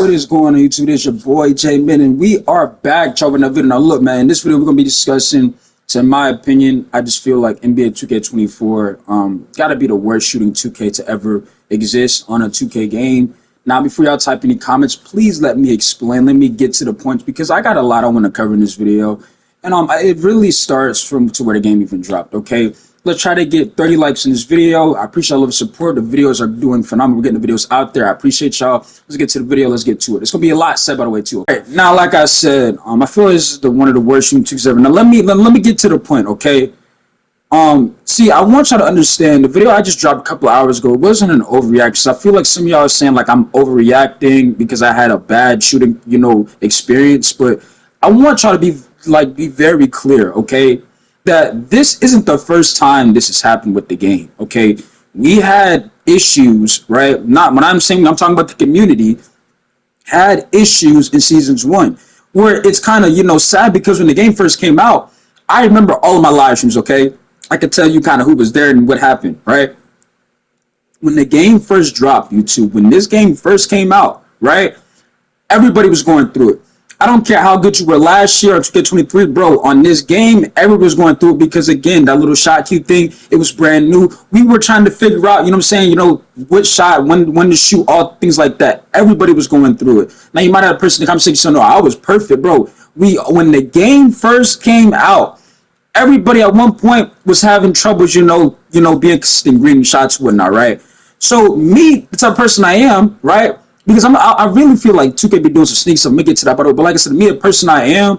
What is going on YouTube? This your boy J Man, and we are back with another video. Now look, man, in this video we're gonna be discussing, in my opinion, I just feel like NBA 2K24 gotta be the worst shooting 2K to ever exist on a 2K game. Now before y'all type any comments, please let me explain, let me get to the point, because I got a lot I want to cover in this video. And it really starts from where the game even dropped. Okay, let's try to get 30 likes in this video. I appreciate all of the support. The videos are doing phenomenal. We're getting the videos out there. I appreciate y'all. Let's get to the video. Let's get to it. It's gonna be a lot said, by the way, too. All right, now, like I said, I feel this is one of the worst shooting 2Ks ever. Now let me get to the point. Okay, see, I want y'all to understand the video I just dropped a couple of hours ago. It wasn't an overreaction. I feel like some of y'all are saying like I'm overreacting because I had a bad shooting, experience. But I want y'all to be very clear, okay, that this isn't the first time this has happened with the game. Okay, we had issues, right? Not when I'm talking about the community had issues in seasons 1 where it's kind of sad, because when the game first came out, I remember all of my live streams. Okay, I could tell you kind of who was there and what happened, right? When the game first dropped, YouTube, when this game first came out, right, everybody was going through it. I don't care how good you were last year or 2K23, bro. On this game, everybody was going through it because, again, that little shot cue thing, it was brand new. We were trying to figure out, what shot, when to shoot, all things like that. Everybody was going through it. Now, you might have a person in the conversation saying, no, I was perfect, bro. When the game first came out, everybody at one point was having troubles, being consistent, green shots, whatnot, right? So me, the type of person I am, right? Because I really feel like 2K be doing some sneak stuff. Let me get to that, but like I said, me, the person I am,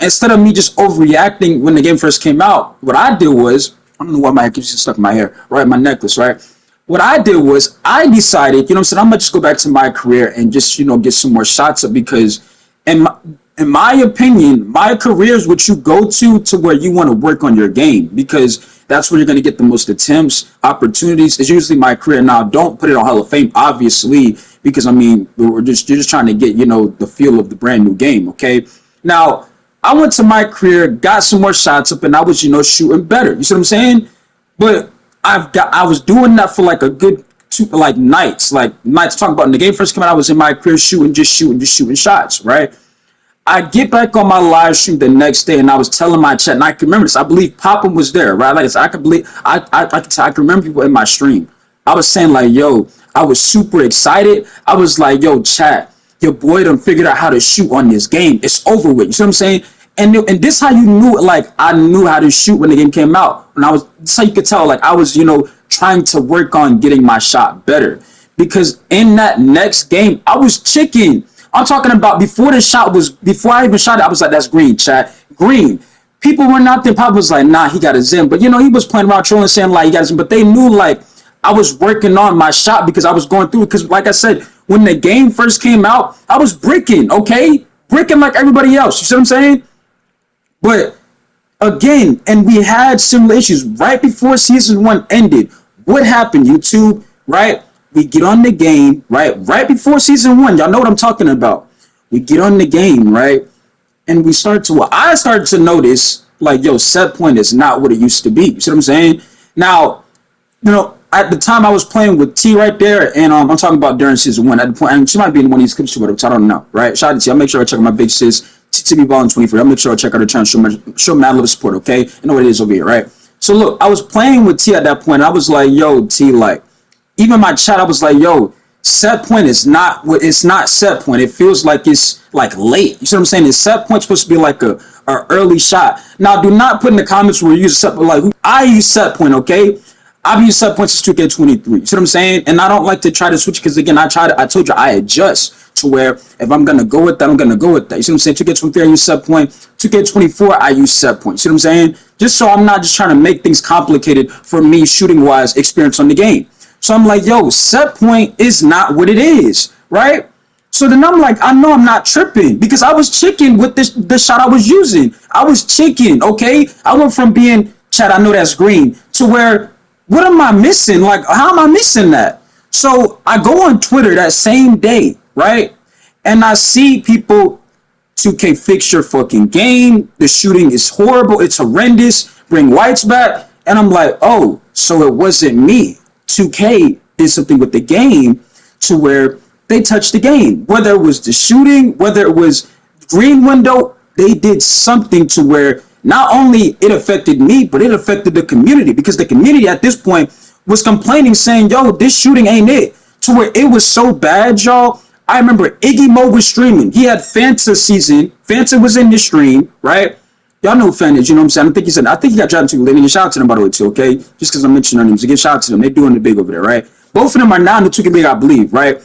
instead of me just overreacting when the game first came out, what I did was, I don't know why my hair keeps stuck in my hair, right? My necklace, right? What I did was I decided, I'm gonna just go back to my career and just, get some more shots up, because in my opinion, my career is what you go to where you want to work on your game, because that's where you're going to get the most attempts, opportunities. It's usually my career. Now, don't put it on Hall of Fame, obviously, because you're just trying to get, the feel of the brand new game. Okay. Now, I went to my career, got some more shots up, and I was, shooting better. You see what I'm saying? But I was doing that for like a good nights talking about when the game first came out. I was in my career shooting shots, right? I get back on my live stream the next day, and I was telling my chat, and I can remember this. I believe Popham was there, right? Like I can remember people in my stream. I was saying like, yo, I was super excited. I was like, yo, chat, your boy done figured out how to shoot on this game. It's over with. You see what I'm saying? And this how you knew, like, I knew how to shoot when the game came out. This how you could tell, like, I was, trying to work on getting my shot better, because in that next game, I was chicken. I'm talking about before I even shot it, I was like, that's green, chat. Green. People were not there. Pop was like, nah, he got a Zim. But, he was playing around trolling, saying, like, he got a Zim. But they knew, like, I was working on my shot because I was going through it. Because, like I said, when the game first came out, I was bricking, okay? Bricking like everybody else. You see what I'm saying? But, again, and we had similar issues right before season 1 ended. What happened, YouTube, right? We get on the game, right before season 1. Y'all know what I'm talking about. We get on the game, right? And I started to notice, like, yo, set point is not what it used to be. You see what I'm saying? Now, at the time I was playing with T right there, and I'm talking about during season 1. At the point, and she might be in one of these clips, whatever, so I don't know, right? Shout out to T. I'll make sure I check out my big sis, TTB Ballin 23. I'll make sure I check out her channel, show mad love support, okay? I know what it is over here, right? So look, I was playing with T at that point. I was like, yo, T, like, even my chat, I was like, yo, set point is not what it's not set point. It feels like it's like late. You see what I'm saying? It's set point supposed to be like a early shot. Now, do not put in the comments where you use set point. Like, I use set point, okay? I've used set points since 2K23. You see what I'm saying? And I don't like to try to switch, because again, I told you I adjust to where if I'm gonna go with that, I'm gonna go with that. You see what I'm saying? 2K23 I use set point. 2K24 I use set point. You see what I'm saying? Just so I'm not just trying to make things complicated for me shooting wise experience on the game. So I'm like, yo, set point is not what it is, right? So then I'm like, I know I'm not tripping, because I was chicken with the shot I was using. I was chicken, okay? I went from being, chat, I know that's green, to where, what am I missing? Like, how am I missing that? So I go on Twitter that same day, right? And I see people, 2K fix your fucking game. The shooting is horrible. It's horrendous. Bring whites back. And I'm like, oh, so it wasn't me. 2K did something with the game to where they touched the game. Whether it was the shooting, whether it was green window, they did something to where not only it affected me, but it affected the community, because the community at this point was complaining, saying, yo, this shooting ain't it. To where it was so bad, y'all. I remember Iggy Mo was streaming. He had Fanta season. Fanta was in the stream, right? Y'all know who Fanta is, you know what I'm saying? I think he got drafted too. Let me shout out to them, by the way, too, okay? Just because I'm mentioning their names. Again, shout out to them. They're doing the big over there, right? Both of them are now in the 2K League, I believe, right?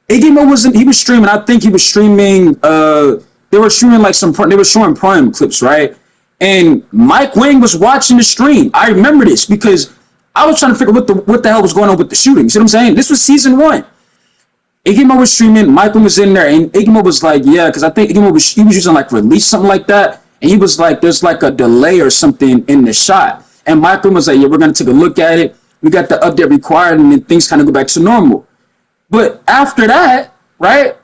Iggy Mo he was streaming. I think he was streaming, they were streaming like they were showing Prime clips, right? And Mike Wang was watching the stream. I remember this because I was trying to figure what the hell was going on with the shooting. See what I'm saying? This was season 1. Iggy Mo was streaming. Mike Wang was in there, and Iggy Mo was like, yeah, because I think Iggy Mo was using like release, something like that. And he was like, there's like a delay or something in the shot. And Mike Wang was like, yeah, we're going to take a look at it. We got the update required, and then things kind of go back to normal. But after that, right,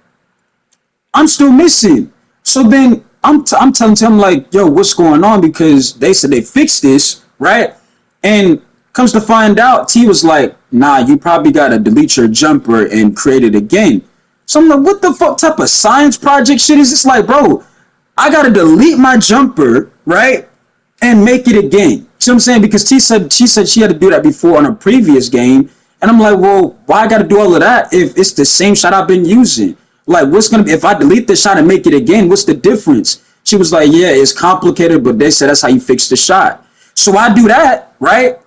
I'm still missing. So then I'm telling him, like, yo, what's going on? Because they said they fixed this, right? And comes to find out, T was like, nah, you probably got to delete your jumper and create it again. So I'm like, what the fuck type of science project shit is this? Like, bro, I got to delete my jumper, right, and make it again. See what I'm saying? Because she said she had to do that before on a previous game. And I'm like, well, why I got to do all of that if it's the same shot I've been using? Like, what's going to be, if I delete the shot and make it again, what's the difference? She was like, yeah, it's complicated, but they said that's how you fix the shot. So I do that, right?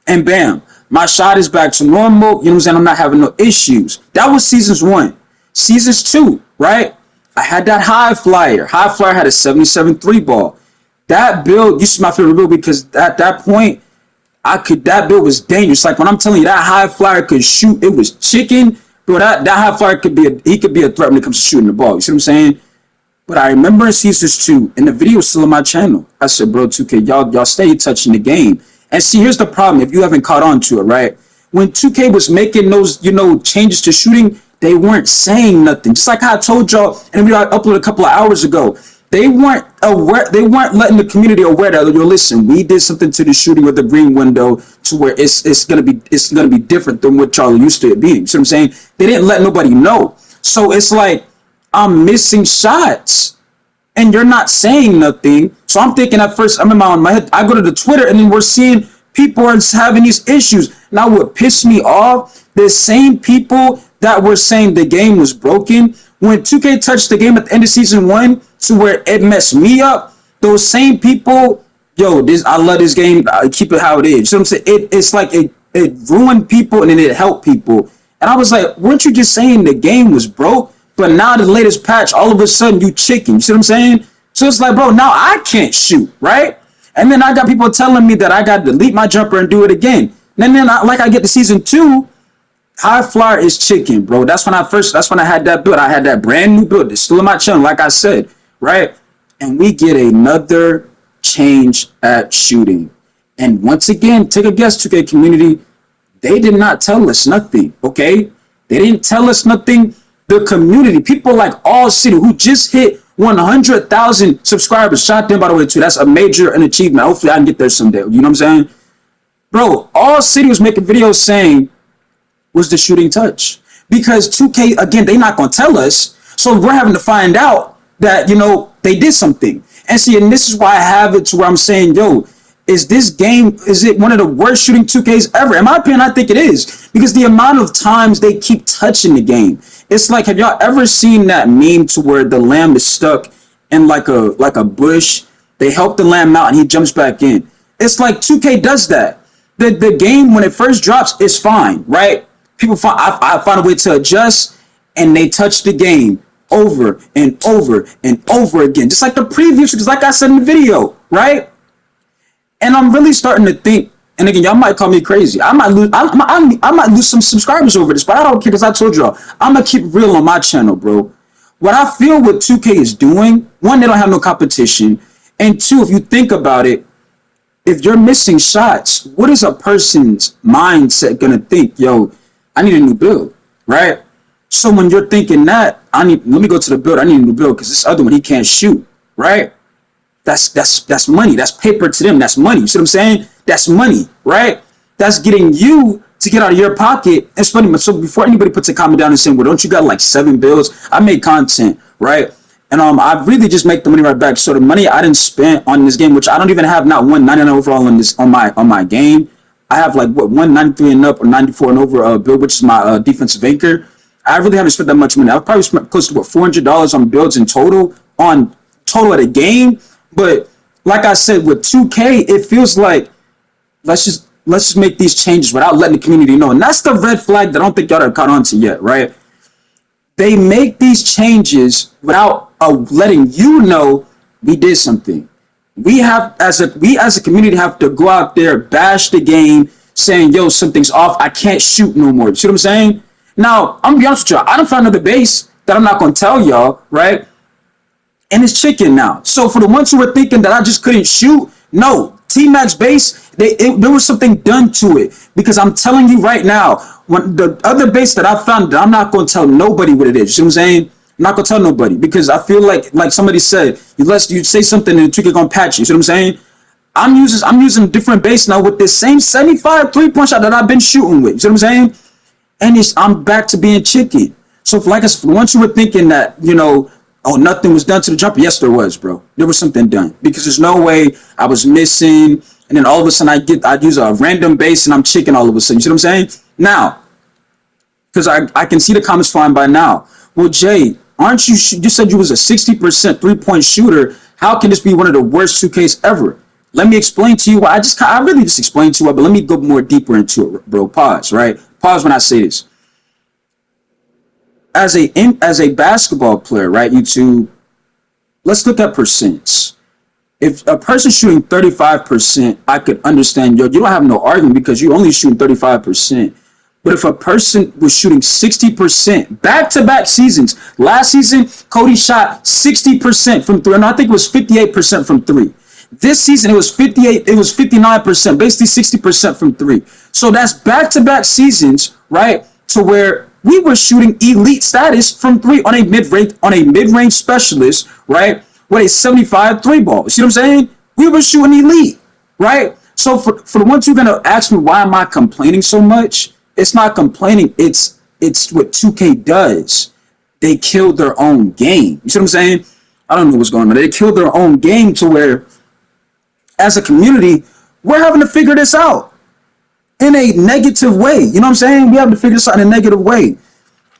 And bam, my shot is back to normal. You know what I'm saying? I'm not having no issues. That was seasons 1. Seasons 2, right? I had that high flyer. High flyer had a 77 3-ball. That build used to be my favorite build because at that point, that build was dangerous. Like when I'm telling you that high flyer could shoot, it was chicken. Bro, that high flyer could be a threat when it comes to shooting the ball. You see what I'm saying? But I remember in seasons 2, and the video is still on my channel. I said, bro, 2K, y'all stay touching the game. And see, here's the problem if you haven't caught on to it, right? When 2K was making those, changes to shooting, they weren't saying nothing. Just like how I told y'all in a video I uploaded a couple of hours ago. They weren't aware. They weren't letting the community aware that, yo, listen, we did something to the shooting with the green window to where it's gonna be different than what y'all used to it being. See what I'm saying? They didn't let nobody know. So it's like I'm missing shots, and you're not saying nothing. So I'm thinking at first, I'm in my head. I go to the Twitter, and then we're seeing people are having these issues. Now, what pissed me off? The same people that were saying the game was broken when 2K touched the game at the end of season 1 to where it messed me up. Those same people, yo, I love this game. Keep it how it is. So I'm saying it's like it ruined people and then it helped people. And I was like, weren't you just saying the game was broke? But now the latest patch, all of a sudden you chicken. You see what I'm saying? So it's like, bro, now I can't shoot, right? And then I got people telling me that I got to delete my jumper and do it again. And then I get to season 2. High flyer is chicken, bro. That's when I had that build. I had that brand new build. It's still in my channel, like I said, right? And we get another change at shooting. And once again, take a guess, 2K community. They did not tell us nothing, okay? They didn't tell us nothing. The community, people like All City, who just hit 100,000 subscribers. Shout them, by the way, too. That's an achievement. Hopefully, I can get there someday. You know what I'm saying? Bro, All City was making videos saying, was the shooting touch? Because 2K, again, they not going to tell us. So we're having to find out that, they did something. And see, and this is why I have it to where I'm saying, yo, is it one of the worst shooting 2Ks ever? In my opinion, I think it is. Because the amount of times they keep touching the game. It's like, have y'all ever seen that meme to where the lamb is stuck in like a bush? They help the lamb out and he jumps back in. It's like 2K does that. The game, when it first drops, is fine, right? People I find a way to adjust, and they touch the game over and over and over again, just like the previews, because like I said in the video, right? And I'm really starting to think, and again, y'all might call me crazy. I might lose some subscribers over this, but I don't care because I told y'all, I'm going to keep it real on my channel, bro. What I feel what 2K is doing, one, they don't have no competition, and two, if you think about it, if you're missing shots, what is a person's mindset going to think? Yo, I need a new build, right? So when you're thinking that, let me go to the build. I need a new build because this other one, he can't shoot, right? That's money. That's paper to them. That's money. You see what I'm saying? That's money, right? That's getting you to get out of your pocket and spending. So before anybody puts a comment down and saying, well, don't you got like 7 bills? I made content, right? And I really just make the money right back. So the money I didn't spend on this game, which I don't even have not 199 overall on my game. I have like what 193 and up or 94 and over build, which is my defensive anchor. I really haven't spent that much money. I've probably spent close to what $400 on builds in total of the game. But like I said, with 2K, it feels like let's just make these changes without letting the community know. And that's the red flag that I don't think y'all have caught on to yet, right? They make these changes without letting you know we did something. We as a community have to go out there, bash the game, saying, yo, something's off. I can't shoot no more. You see what I'm saying? Now, I'm gonna be honest with y'all. I don't find another base that I'm not gonna tell y'all, right? And it's chicken now. So for the ones who were thinking that I just couldn't shoot, no. T-Max base, there was something done to it. Because I'm telling you right now, when the other base that I found, I'm not going to tell nobody what it is. You see what I'm saying? I'm not going to tell nobody. Because I feel like somebody said, you say something and the tweaker going to patch you. You see what I'm saying? I'm using a different base now with this same 75 3-point shot that I've been shooting with. You see what I'm saying? And I'm back to being chicken. So like I said, once you were thinking that, oh, nothing was done to the jumper. Yes, there was, bro. There was something done. Because there's no way I was missing. And then all of a sudden I'd use a random base and I'm chicken all of a sudden. You see what I'm saying? Now, because I can see the comments flying by now. Well, Jay, aren't you said you was a 60% 3-point shooter. How can this be one of the worst 2Ks ever? Let me explain to you why. I really just explained to you, but let me go more deeper into it, bro. Pause, right? Pause when I say this. As a basketball player, right, YouTube, let's look at percents. If a person's shooting 35%, I could understand, you don't have no argument because you're only shooting 35%. But if a person was shooting 60% back-to-back seasons, last season, Cody shot 60% from 3, and I think it was 58% from 3. This season, it was 59%, basically 60% from 3. So that's back-to-back seasons, right, to where we were shooting elite status from 3 on a mid-range specialist, right, with a 75 3-ball. You see what I'm saying? We were shooting elite, right? So for the ones who are gonna ask me why am I complaining so much, it's not complaining. It's what 2K does. They killed their own game. You see what I'm saying? I don't know what's going on. They killed their own game to where, as a community, we're having to figure this out in a negative way. You know what I'm saying? We have to figure this out in a negative way.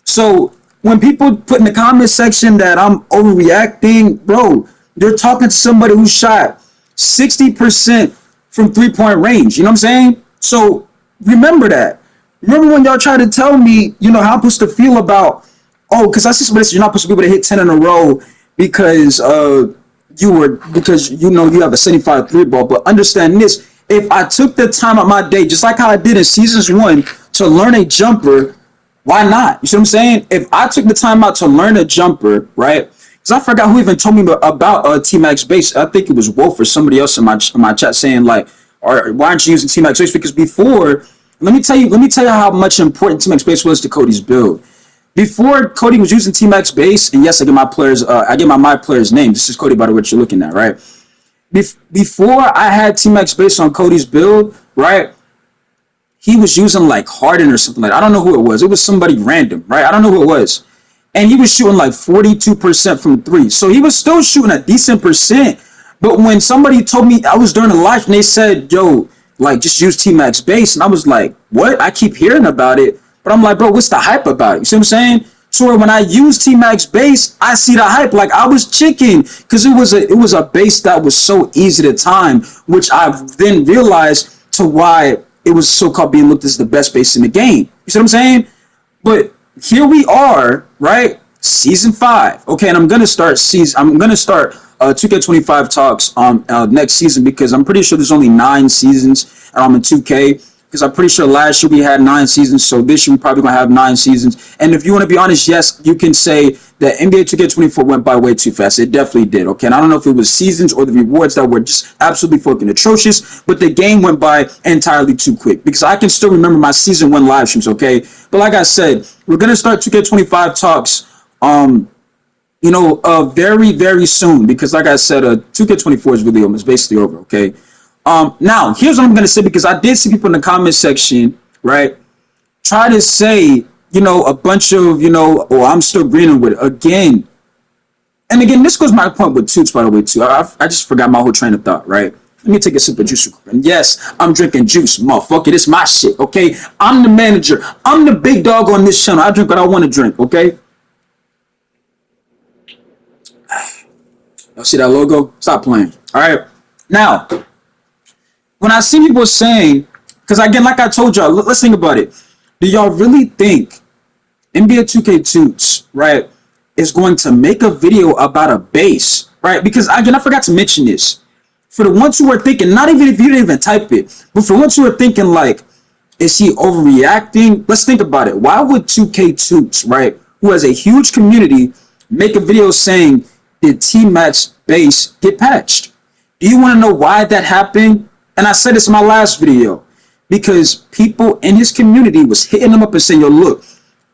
So when people put in the comment section that I'm overreacting, bro, they're talking to somebody who shot 60% from 3-point range. You know what I'm saying? So remember that. Remember when y'all tried to tell me, how I'm supposed to feel about, because I see somebody says you're not supposed to be able to hit 10 in a row because you have a 75 3-ball. But understand this. If I took the time of my day, just like how I did in Seasons 1, to learn a jumper, why not? You see what I'm saying? If I took the time out to learn a jumper, right? Because I forgot who even told me about T-Max base. I think it was Wolf or somebody else in my chat saying like, why aren't you using T-Max base? Because before, let me tell you how much important T-Max base was to Cody's build. Before Cody was using T-Max base, and yes, I get my players' name. This is Cody, by the way, what you're looking at, right? Before I had T-Max based on Cody's build, right, he was using like Harden or something like that. I don't know who it was. It was somebody random, right? I don't know who it was. And he was shooting like 42% from 3. So he was still shooting a decent percent. But when somebody told me, I was during a live and they said, yo, like just use T-Max base. And I was like, what? I keep hearing about it. But I'm like, bro, what's the hype about it? You see what I'm saying? So when I use T-Max base, I see the hype. Like I was chicken because it was a base that was so easy to time, which I've then realized to why it was so-called being looked as the best base in the game. You see what I'm saying? But here we are, right? Season 5. Okay, and I'm gonna start 2K25 talks next season because I'm pretty sure there's only 9 seasons in 2K. Because I'm pretty sure last year we had 9 seasons, so this year we're probably going to have 9 seasons. And if you want to be honest, yes, you can say that NBA 2K24 went by way too fast. It definitely did, okay? And I don't know if it was seasons or the rewards that were just absolutely fucking atrocious, but the game went by entirely too quick. Because I can still remember my Season 1 live streams, okay? But like I said, we're going to start 2K25 talks, very, very soon. Because like I said, 2K24 is really almost basically over, okay? Now, here's what I'm going to say, because I did see people in the comment section, right, try to say, a bunch of, oh, I'm still greening with it again. And again, this goes my point with Toots, by the way, too. I just forgot my whole train of thought, right? Let me take a sip of juice. And yes, I'm drinking juice, motherfucker. This my shit, okay? I'm the manager. I'm the big dog on this channel. I drink what I want to drink, okay? Y'all see that logo? Stop playing. All right. Now, when I see people saying, because again, like I told y'all, let's think about it. Do y'all really think NBA 2K Toots, right, is going to make a video about a base, right? Because again, I forgot to mention this. For the ones who are thinking, not even if you didn't even type it, but for the ones who are thinking like, is he overreacting? Let's think about it. Why would 2K Toots, right, who has a huge community, make a video saying, did T-Mac's base get patched? Do you want to know why that happened? And I said this in my last video. Because people in his community was hitting him up and saying, yo, look,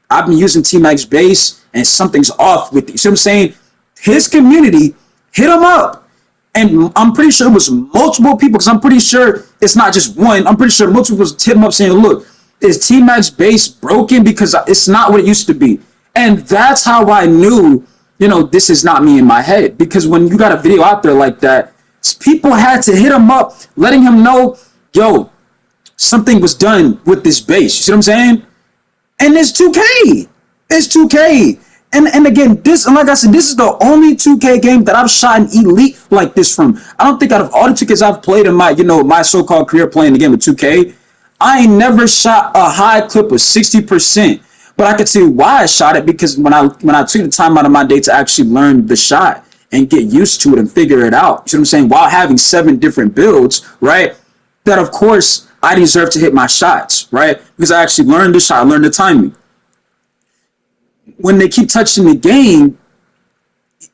I've been using T-Mac's base and something's off with you. See what I'm saying? His community hit him up. And I'm pretty sure it was multiple people, because I'm pretty sure it's not just one. I'm pretty sure multiple people hit him up saying, look, is T-Mac's base broken? Because it's not what it used to be. And that's how I knew, this is not me in my head. Because when you got a video out there like that, people had to hit him up, letting him know, yo, something was done with this base. You see what I'm saying? And it's 2K. It's 2K. And again, this, and like I said, this is the only 2K game that I've shot an elite like this from. I don't think out of all the 2Ks I've played in my, my so-called career playing the game with 2K, I ain't never shot a high clip of 60%. But I can tell you why I shot it, because when I took the time out of my day to actually learn the shot and get used to it and figure it out, you see what I'm saying? While having 7 different builds, right? That of course I deserve to hit my shots, right? Because I actually learned the shot, I learned the timing. When they keep touching the game,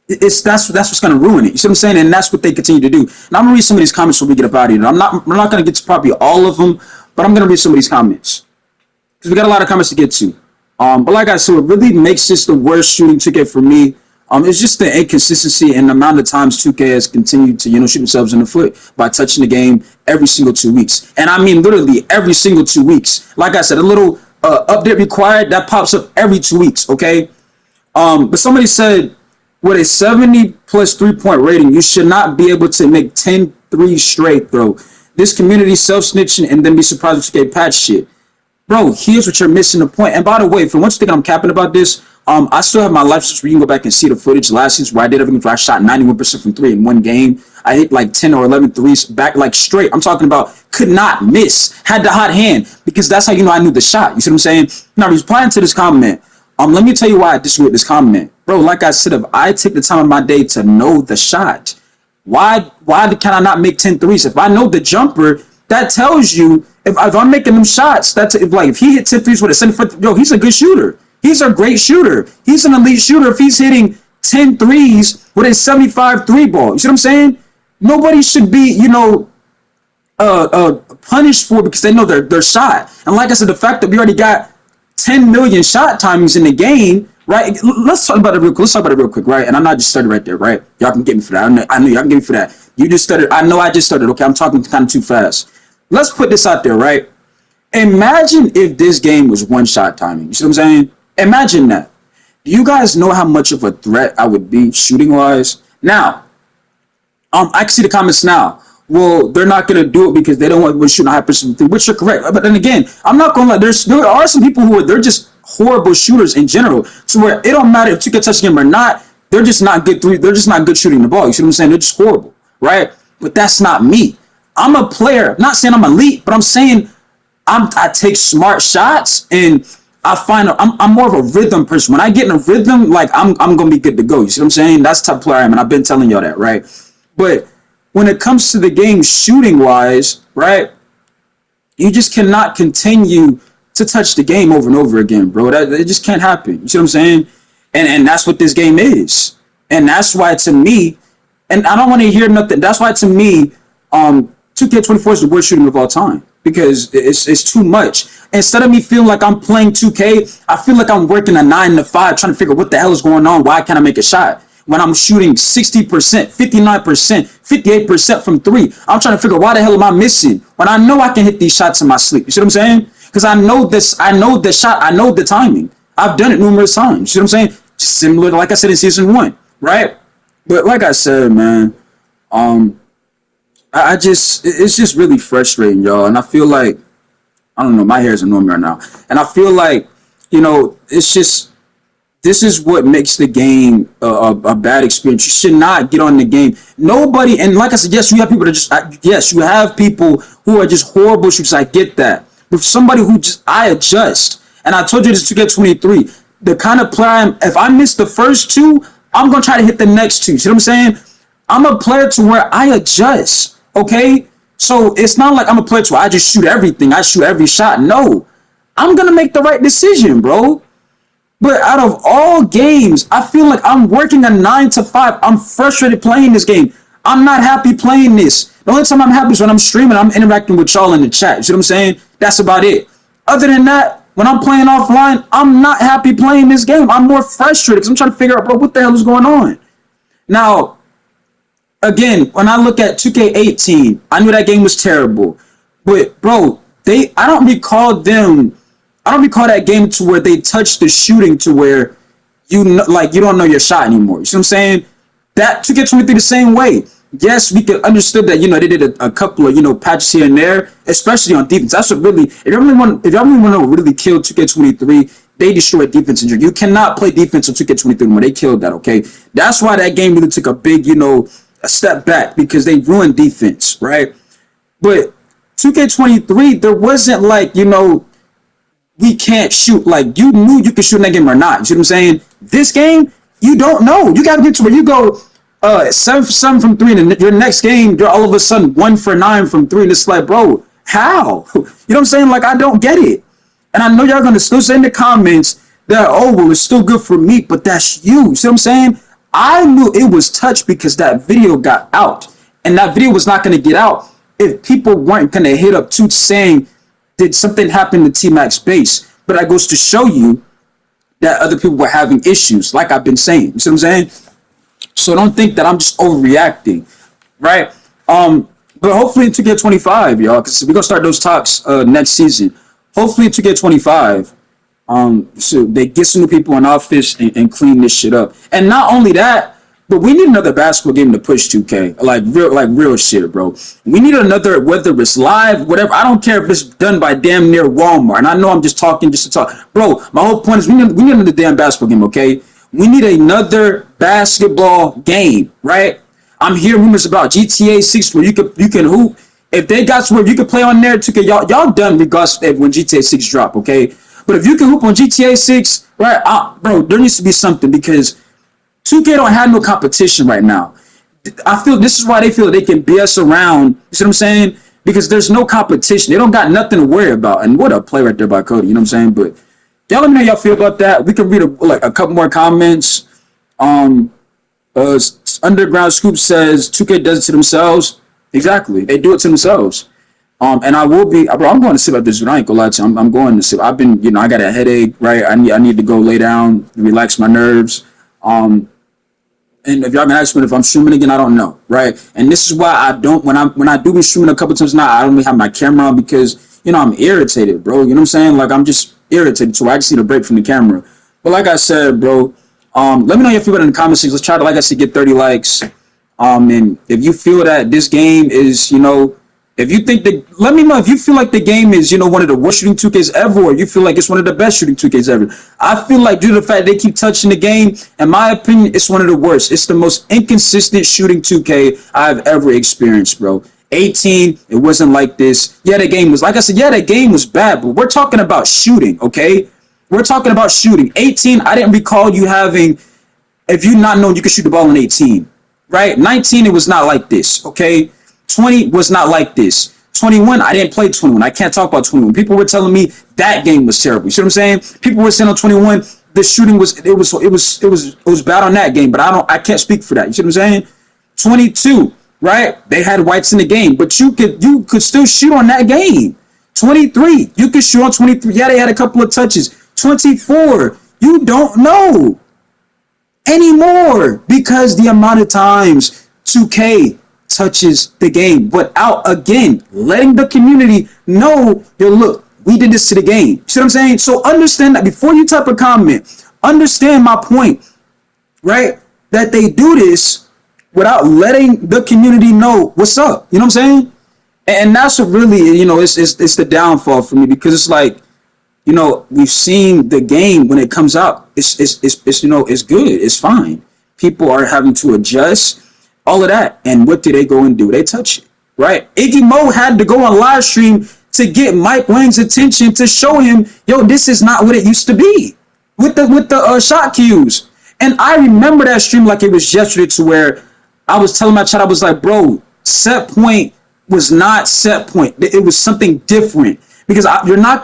that's what's going to ruin it. You see what I'm saying? And that's what they continue to do. Now I'm going to read some of these comments before we get up out of here. We're not going to get to probably all of them, but I'm going to read some of these comments, because we got a lot of comments to get to. But like I said, what really makes this the worst shooting 2K for me, it's just the inconsistency and the amount of times 2K has continued to, shoot themselves in the foot by touching the game every single 2 weeks. And I mean literally every single 2 weeks. Like I said, a little update required, that pops up every 2 weeks, okay? But somebody said, with a 70+ 3-point rating, you should not be able to make 10 threes straight, bro. This community self-snitching and then be surprised if you get patch shit. Bro, here's what you're missing the point. And by the way, for once you think I'm capping about this, I still have my live streams where you can go back and see the footage last season where I did everything. I shot 91% from 3 in one game. I hit like 10 or 11 threes back, like straight. I'm talking about could not miss. Had the hot hand, because that's how I knew the shot. You see what I'm saying? Now, replying to this comment, let me tell you why I disagree with this comment. Bro, like I said, if I take the time of my day to know the shot, why can I not make 10 threes? If I know the jumper, that tells you if I'm making them shots, if he hit 10 threes with a 7-foot, yo, he's a good shooter. He's a great shooter. He's an elite shooter if he's hitting 10 threes with a 75 3-ball. You see what I'm saying? Nobody should be, punished for it because they know their shot. And like I said, the fact that we already got 10 million shot timings in the game, right? Let's talk about it real quick. Right? And I'm not just stuttering right there, right? Y'all can get me for that. I know y'all can get me for that. You just stuttered. I know I just stuttered. Okay, I'm talking kind of too fast. Let's put this out there, right? Imagine if this game was one-shot timing. You see what I'm saying? Imagine that. Do you guys know how much of a threat I would be shooting-wise? Now, I can see the comments now. Well, they're not going to do it because they don't want to shoot a high percentage, which are correct. But then again, I'm not going to lie. There are some people they're just horrible shooters in general. So where it don't matter if you can touch the game or not, they're just not good they're just not good shooting the ball. You see what I'm saying? They're just horrible, right? But that's not me. I'm a player. I'm not saying I'm elite, but I'm saying I take smart shots, and I find I'm more of a rhythm person. When I get in a rhythm, like I'm gonna be good to go. You see what I'm saying? That's the type of player I am, and I've been telling y'all that, right? But when it comes to the game shooting wise, right, you just cannot continue to touch the game over and over again, bro. It just can't happen. You see what I'm saying? And that's what this game is. And that's why to me, and I don't want to hear nothing. That's why to me, 2K24 is the worst shooting of all time, because it's too much. Instead of me feeling like I'm playing 2K, I feel like I'm working a 9 to 5 trying to figure out what the hell is going on. Why can't I make a shot? When I'm shooting 60%, 59%, 58% from 3, I'm trying to figure out why the hell am I missing when I know I can hit these shots in my sleep. You see what I'm saying? because I know this. I know the shot. I know the timing. I've done it numerous times. You see what I'm saying? Just similar to like I said in season 1, right? But like I said, man, I just it's just really frustrating, y'all. And I feel like I don't know, my hair is annoying me right now, and I feel like it's just this is what makes the game a bad experience. You should not get on the game. Nobody, and like I said, yes, you have people that just yes, you have people who are just horrible shooters. I get that, but for somebody who just I adjust, and I told you this to get 23. The kind of player if I miss the first 2, I'm gonna try to hit the next 2. See what I'm saying? I'm a player to where I adjust. Okay, so it's not like I'm a player to where I just shoot everything. I shoot every shot. No, I'm gonna make the right decision, bro. But out of all games, I feel like I'm working a 9 to 5. I'm frustrated playing this game. I'm not happy playing this. The only time I'm happy is when I'm streaming. I'm interacting with y'all in the chat. You see what I'm saying? That's about it. Other than that, when I'm playing offline, I'm not happy playing this game. I'm more frustrated because I'm trying to figure out, bro, what the hell is going on? Now, again, when I look at 2K18, I knew that game was terrible. But, bro, I don't recall that game to where they touched the shooting to where you don't know your shot anymore. You see what I'm saying? That 2K23 the same way. Yes, we could understood that they did a couple of patches here and there, especially on defense. That's what really if y'all really want to really kill 2K23, they destroyed defense. You cannot play defense on 2K23 anymore. They killed that. Okay, that's why that game really took a big a step back because they ruined defense, right? But 2K23, there wasn't we can't shoot. Like, you knew you could shoot in that game or not. You see what I'm saying? This game, you don't know. You got to get to where you go 7 for 7 from 3, and your next game, you're all of a sudden 1 for 9 from 3, and it's like, bro, how? You know what I'm saying? Like, I don't get it. And I know y'all going to still say in the comments that, oh, well, it's still good for me, but that's you. See what I'm saying? I knew it was touched because that video got out, and that video was not going to get out if people weren't going to hit up Toots saying, did something happen to T-Mac's base? But that goes to show you that other people were having issues, like I've been saying. You see what I'm saying? So don't think that I'm just overreacting, right? But hopefully in 2K25, y'all, because we're going to start those talks next season. Hopefully in 2K25, so they get some new people in office and clean this shit up. And not only that, but we need another basketball game to push 2K, like real shit, bro. We need another, whether it's live, whatever. I don't care if it's done by damn near Walmart. And I know I'm just talking just to talk, bro. My whole point is we need another damn basketball game, okay? We need another basketball game, right? I'm hearing rumors about GTA 6 where you can hoop. If they got to where you can play on there, 2K, y'all done regardless of when GTA 6 drop, okay? But if you can hoop on GTA 6, right, bro, there needs to be something because 2K don't have no competition right now. I feel this is why they feel they can BS around. You see what I'm saying? Because there's no competition. They don't got nothing to worry about. And what a play right there by Cody. You know what I'm saying? But y'all let me know how y'all feel about that. We can read a couple more comments. Underground Scoop says 2K does it to themselves. Exactly. They do it to themselves. And I will be, bro, I'm going to sit up this video. I ain't gonna lie to you. I'm going to sit. I've been, I got a headache, right? I need to go lay down, relax my nerves. And if y'all can ask me if I'm streaming again, I don't know, right? And this is why I don't, when I do be streaming a couple times now, I don't really have my camera on because, I'm irritated, bro. You know what I'm saying? Like, I'm just irritated, so I just need a break from the camera. But like I said, bro, let me know your feedback in the comment section. Let's try to, like I said, get 30 likes. And if you feel that this game is, if you think that, let me know if you feel like the game is, one of the worst shooting 2Ks ever, or you feel like it's one of the best shooting 2Ks ever. I feel like due to the fact they keep touching the game, in my opinion, it's one of the worst. It's the most inconsistent shooting 2K I've ever experienced, bro. 18, it wasn't like this. Yeah, the game was, like I said, yeah, the game was bad, but we're talking about shooting, okay? We're talking about shooting. 18, I didn't recall you having, if you not known you could shoot the ball in 18, right? 19, it was not like this, okay? 20 was not like this. 21, I didn't play 21. I can't talk about 21. People were telling me that game was terrible. You see what I'm saying? People were saying on 21 the shooting was bad on that game, but I can't speak for that. You see what I'm saying? 22, right? They had whites in the game, but you could still shoot on that game. 23, you could shoot on 23. Yeah, they had a couple of touches. 24, you don't know anymore because the amount of times 2K touches the game without, again, letting the community know, look, we did this to the game. You see what I'm saying? So understand that before you type a comment, understand my point, right? That they do this without letting the community know what's up. You know what I'm saying? And that's what really, you know, it's the downfall for me, because it's like, you know, we've seen the game when it comes out. It's you know, it's good. It's fine. People are having to adjust, all of that. And what do they go and do? They touch it, right? Iggy Mo had to go on live stream to get Mike Wang's attention, to show him, yo, this is not what it used to be with the shot cues. And I remember that stream like it was yesterday, to where I was telling my chat, I was like, bro, set point was not set point. It was something different, because I'm not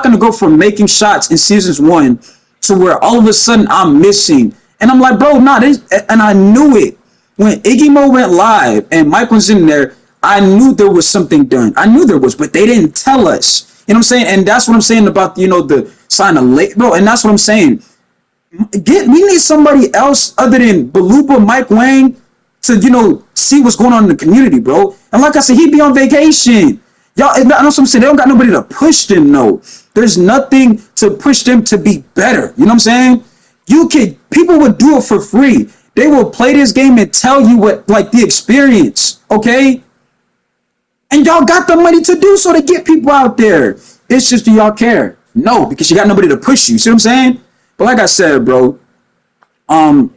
gonna go from making shots in seasons 1 to where all of a sudden I'm missing. And I'm like, bro, nah, this, and I knew it. When Iggy Mo went live and Mike was in there, I knew there was something done. I knew there was, but they didn't tell us. You know what I'm saying? And that's what I'm saying about, you know, the sign of late, bro. And that's what I'm saying. We need somebody else other than Baluba, Mike Wang, to, you know, see what's going on in the community, bro. And like I said, he be on vacation. Y'all, I know what I'm saying. They don't got nobody to push them, no. There's nothing to push them to be better. You know what I'm saying? People would do it for free. They will play this game and tell you what, like, the experience, okay? And y'all got the money to do so, to get people out there. It's just, do y'all care? No, because you got nobody to push you. See what I'm saying? But like I said, bro, I'm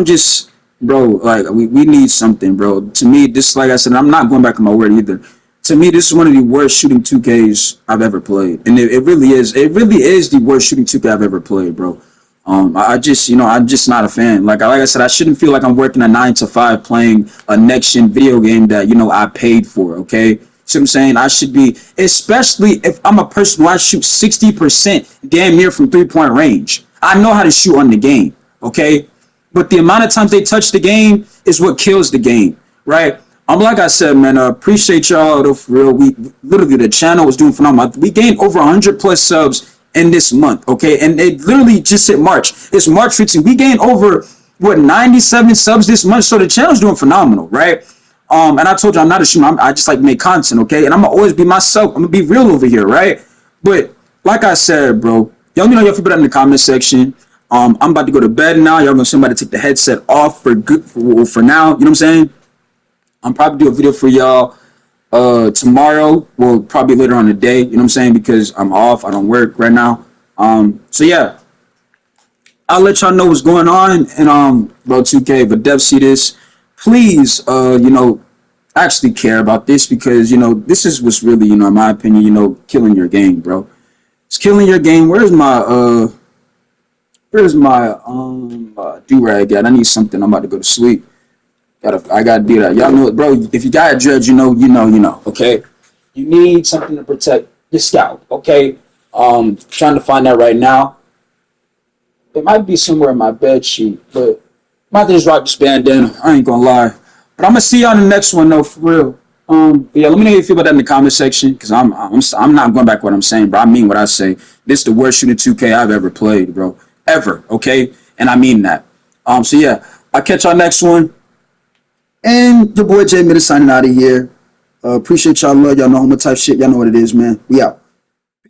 just, bro, like, we need something, bro. To me, this, like I said, I'm not going back on my word either. To me, this is one of the worst shooting 2Ks I've ever played. And it really is. It really is the worst shooting 2K I've ever played, bro. I just, you know, I'm just not a fan. Like I said, I shouldn't feel like I'm working a 9 to 5 playing a next-gen video game that, you know, I paid for, okay? See what I'm saying? I should be, especially if I'm a person who I shoot 60% damn near from three-point range. I know how to shoot on the game, okay? But the amount of times they touch the game is what kills the game, right? Like I said, man, appreciate y'all, though, for real. We literally, the channel was doing phenomenal. We gained over 100 plus subs in this month, okay? And it literally just hit March. It's March 15th. We gained over, what, 97 subs this month. So the channel's doing phenomenal, right? And I told you I'm not a shooter. I just like make content, okay? And I'm gonna always be myself. I'm gonna be real over here, right? But like I said, bro, y'all let me know y'all feel about that in the comment section. I'm about to go to bed now. Y'all gonna somebody take the headset off for good for now. You know what I'm saying? I'm probably do a video for y'all tomorrow. Well, probably later on the day. You know what I'm saying? Because I'm off. I don't work right now. So yeah, I'll let y'all know what's going on. And bro, 2K, but Dev, see this. Please, you know, actually care about this, because, you know, this is what's really, you know, in my opinion, you know, killing your game, bro. It's killing your game. Where's my do-rag at? I need something. I'm about to go to sleep. I gotta do that. Y'all know it, bro. If you got a dredge, you know, okay? You need something to protect your scalp, okay? Trying to find that right now. It might be somewhere in my bed sheet, but I might just rock this bandana. I ain't gonna lie. But I'm gonna see y'all in the next one, though, for real. But yeah, let me know how you feel about that in the comment section, because I'm not going back what I'm saying, bro. I mean what I say. This is the worst shooting 2K I've ever played, bro. Ever, okay? And I mean that. So yeah, I'll catch y'all next one. And your boy J Mid is signing out of here. Appreciate y'all, love y'all, know homo type shit. Y'all know what it is, man. We out.